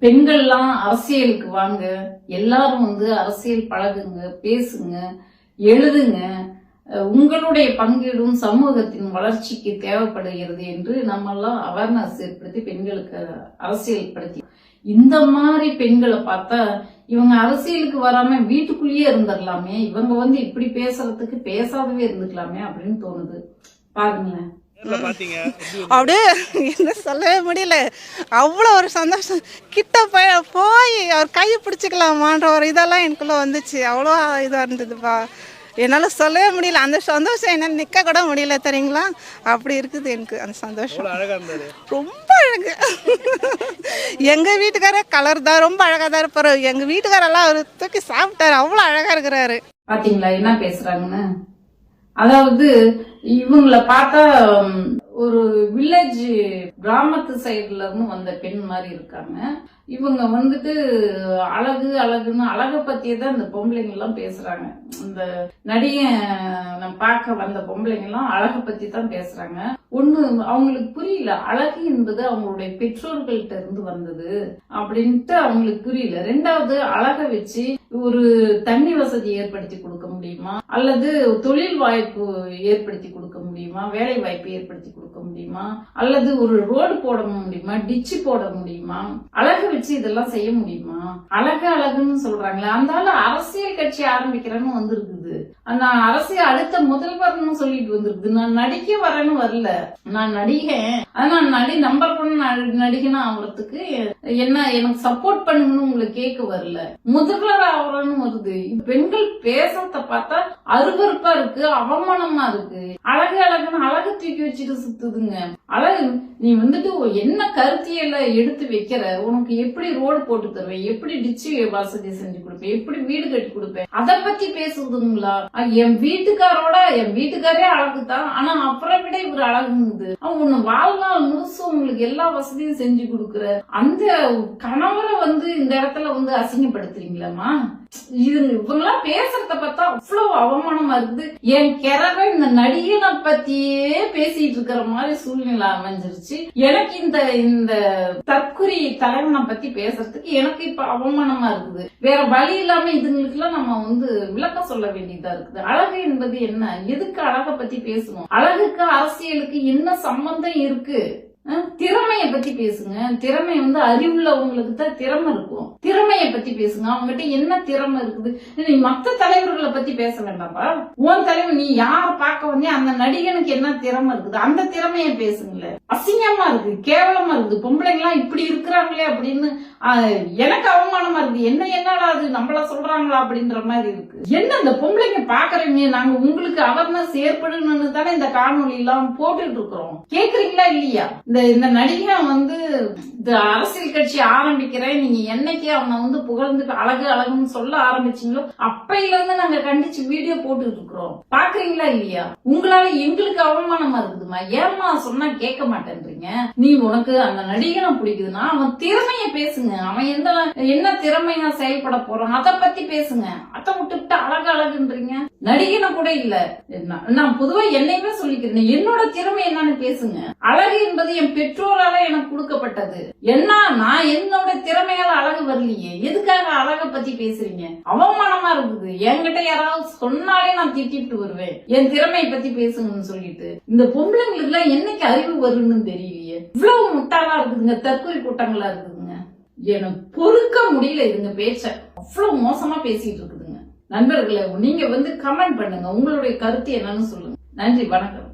பெண்கள்லாம் அரசியலுக்கு வாங்க, எல்லாரும் அரசியல் பழகுங்க, பேசுங்க, எழுதுங்க. உங்களுடைய பங்கீடும் சமூகத்தின் வளர்ச்சிக்கு தேவைப்படுகிறது என்று நம்மெல்லாம் அவேர்னஸ் ஏற்படுத்தி பெண்களுக்கு அரசியல் படுத்தி இந்த மாதிரி பெண்களை பார்த்தா இவங்க அரசியலுக்கு வராம வீட்டுக்குள்ளேயே இருந்துடலாமே, இவங்க இப்படி பேசுறதுக்கு பேசாதவே இருந்துக்கலாமே அப்படின்னு தோணுது. பாருங்களேன், அப்படியே என்ன சொல்லவே முடியல. அவ்வளோ ஒரு சந்தோஷம். கிட்ட போய் அவர் கையை பிடிச்சிக்கலாமான்ற ஒரு இதெல்லாம் எனக்குள்ள வந்துச்சு. அவ்வளோ இதாக இருந்ததுப்பா. என்னால் சொல்லவே முடியல. அந்த சந்தோஷம் என்னால் நிற்க கூட முடியல தெரியுங்களா. அப்படி இருக்குது எனக்கு அந்த சந்தோஷம். ரொம்ப அழகு. எங்கள் வீட்டுக்கார கலர் தான் ரொம்ப அழகாக தான் இருப்பார். எங்கள் வீட்டுக்காரெல்லாம் அவர் தூக்கி சாப்பிட்டாரு. அவ்வளோ அழகாக இருக்கிறாரு. பார்த்தீங்களா என்ன பேசுறாங்கன்னு? அதாவது இவங்கள பார்த்தா ஒரு வில்லேஜ் கிராமத்து சைடுல இருந்து வந்த பெண் மாதிரி இருக்காங்க. இவங்க அழகு அழகுன்னு அழகை பத்தியே தான் இந்த பொம்பளைங்க எல்லாம் பேசுறாங்க. இந்த நடிகை பார்க்க வந்த பொம்பளைங்க எல்லாம் அழகை பத்தி தான் பேசுறாங்க. ஒண்ணு அவங்களுக்கு புரியல, அழகு என்பது அவங்களுடைய பெற்றோர்கள்ட்ட இருந்து வந்தது அப்படின்ட்டு அவங்களுக்கு புரியல. ரெண்டாவது, அழகை வச்சு ஒரு தண்ணி வசதி ஏற்படுத்தி கொடுக்க முடியுமா, அல்லது தொழில் வாய்ப்பு ஏற்படுத்தி கொடுக்க முடியுமா, வேலை வாய்ப்பு ஏற்படுத்தி கொடுக்க முடியுமா, அல்லது ஒரு ரோடு போட முடியுமா, டிச்சு போட முடியுமா, அழகு வச்சு இதெல்லாம் செய்ய முடியுமா? அழகு அழகுன்னு சொல்றாங்களே, அந்த அரசியல் கட்சி ஆரம்பிக்கிறேன்னு வந்திருக்குது. அந்த அரசியல் அடுத்த முதல்வர்னு சொல்லிட்டு வந்திருக்குது. நான் நடிக்க வரேன்னு வரல, நான் நடிகேன். நான் நம்பர் 1 நடிகனா ஆகிறதுக்கு என்ன எனக்கு சப்போர்ட் பண்ணுங்கன்னு உங்களுக்கு கேட்க வரல, முதல்வர் ஆகிறேன்னு வருது. பெண்கள் பேசறத பார்த்தா அருவருப்பா இருக்கு, அவமானமா இருக்கு. அழகு அழகுன்னு அழகு தூக்கி வச்சுட்டு சுத்துதுங்க. அழகு நீ என்ன கருத்தியல எடுத்து வைக்கிற, உனக்கு எப்படி ரோடு போட்டு தருவேன், எப்படி டிச்சு வசதி செஞ்சு கொடுப்பேன், எப்படி வீடு கட்டி கொடுப்பேன், அத பத்தி பேசுதுங்களா? என் வீட்டுக்காரே அழகுதான், ஆனா அப்புறம் விட இவர் அழகுங்குது. உன்னை வாழ்நாள் முழுசு உங்களுக்கு எல்லா வசதியும் செஞ்சு கொடுக்குற அந்த கணவரை இந்த இடத்துல அசிங்கப்படுத்துறீங்களாமா? இவங்கெல்லாம் பேசுறத பார்த்தா அவ்வளவு அவமானமா இருக்குது. என் கிரக இந்த நடிகனை பத்தியே பேசிட்டு இருக்கிற மாதிரி சூழ்நிலை அமைஞ்சிருச்சு. எனக்கு இந்த தற்குறி தலைவனை பத்தி பேசுறதுக்கு எனக்கு இப்ப அவமானமா இருக்குது. வேற வழி இல்லாம இதுங்களுக்கு எல்லாம் நம்ம விளக்கம் சொல்ல வேண்டியதா இருக்குது. அழகு என்பது என்ன, எதுக்கு அழகை பத்தி பேசணும், அழகுக்கு அரசியலுக்கு என்ன சம்பந்தம் இருக்கு? திறமைய பத்தி பேசுங்க. திறமை அறிவுள்ளவங்களுக்கு தான் திறமை இருக்கும். திறமைய பத்தி பேசுங்க. அவங்ககிட்ட என்ன திறமை இருக்குது. நீ மத்த தலைவர்களை பத்தி பேச வேண்டாம்பா. உன் தலைவர் நீ யார பார்க்க வந்தே அந்த நடிகனுக்கு என்ன திறமை இருக்குது, அந்த திறமைய பேசுங்களேன். அசிங்கமா இருக்கு, கேவலமா இருக்குது. பொம்பளைங்க எல்லாம் இப்படி இருக்கிறாங்களே அப்படின்னு எனக்கு அவமானமா இருக்கு. என்னடா அது நம்மள சொல்றாங்களா அப்படின்ற மாதிரி இருக்கு. என்ன இந்த பொம்பளைங்க பாக்குறீங்க, நாங்க உங்களுக்கு அவேர்னஸ் ஏற்படணும்னு தானே இந்த காணொலி எல்லாம் போட்டுட்டு இருக்கிறோம். கேக்குறீங்களா இல்லையா? இந்த நடிகன் இந்த அரசியல் கட்சி ஆரம்பிக்கிறேன், நீங்க என்னைக்கு அவனை புகழ்ந்து அழகு அழகுன்னு சொல்ல ஆரம்பிச்சீங்களோ அப்பையில இருந்து நாங்க கண்டிச்சு வீடியோ போட்டு இருக்கிறோம். பாக்குறீங்களா இல்லையா? உங்களால எங்களுக்கு அவமானமா இருக்குதுமா. ஏமா சொன்னா கேட்க மாட்டேன்றீங்க. நீ உனக்கு அந்த நடிகனை பிடிக்குதுன்னா அவன் திறமைய பேசுங்க. அவன் என்ன திறமையா செயல்பட போறான் அதை பத்தி பேசுங்க. அதை விட்டுவிட்டு அழகு அழகுன்றீங்க. நடிகனை கூட இல்ல, நான் பொதுவா என்னையுமே சொல்லிக்கிறேன், என்னோட திறமை என்னன்னு பேசுங்க. அழகு என்பது என் பெற்றோரால எனக்கு கொடுக்கப்பட்டது. நான் என்னோட திறமையால அழகு வரலையே, எதுக்காக அழகை பத்தி பேசுறீங்க? அவமானமா இருக்குது. என்கிட்ட யாராவது சொன்னாலே நான் திட்டிட்டு வருவேன், என் திறமையை பத்தி பேசுங்கன்னு சொல்லிட்டு. இந்த பொம்பளைங்களுக்கு எல்லாம் என்னைக்கு அறிவு வரும்னு தெரியலையே. இவ்வளவு முட்டாளா இருக்குதுங்க, தற்கொலை கூட்டங்களா இருக்குதுங்க. எனக்கு பொறுக்க முடியல இதுங்க பேச்ச. அவ்வளவு மோசமா பேசிட்டு இருக்குதுங்க. நண்பர்களே, நீங்க கமெண்ட் பண்ணுங்க, உங்களுடைய கருத்து என்னன்னு சொல்லுங்க. நன்றி, வணக்கம்.